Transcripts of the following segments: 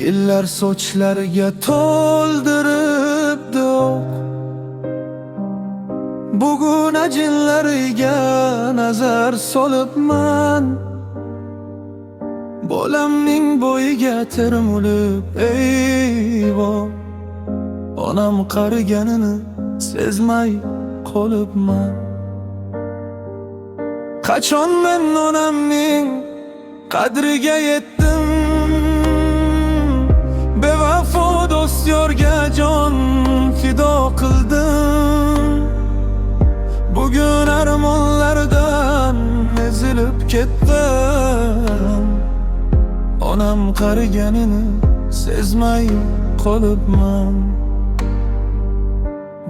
Yillar sochlarga to'ldiribdi o'q. Bugun ajinlariga nazar solibman. Bolamning bo'yiga termulib eyvon, onam qariganini sezmay qolibman. Qachon men onamning qadriga yetdim, bevafo do'st yorga jon fido qildim. Bugun armonlardan ezilib ketdim, onam qariganini sezmay qolibman.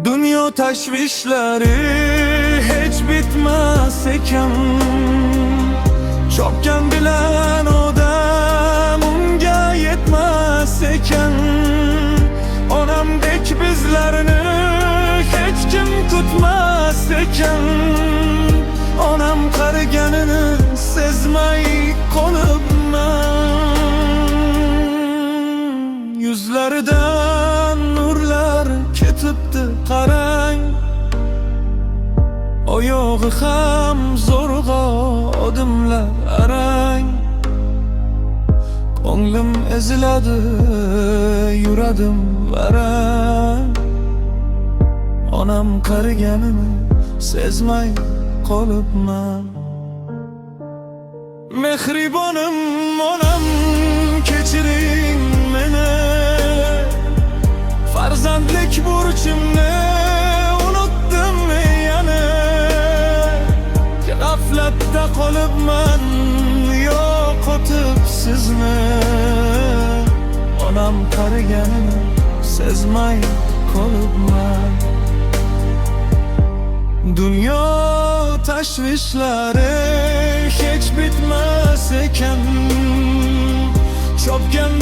Dunyo tashvishlari hech bitmas ekan, chopgan bilan odam unga yetmas ekan. Onamdek bizlarni hech kim kutmas ekan, onam qariganini sezmay qolibman. Yuzlaridan nurlar ketibdi qarang, oyog'i ham zo'rg'a odimlar arang. Ko'nglim eziladi, yuradim varang, onam qariganini sezmay qolibman. Mehribonim onam, kechiring meni, farzandlik burchimni unutdim yana. G'aflatda qolibman, yo'qotib sizni, onam qariganini sezmay qolibman. Dunyo tashvishlari hech bitmas ekan, chopgan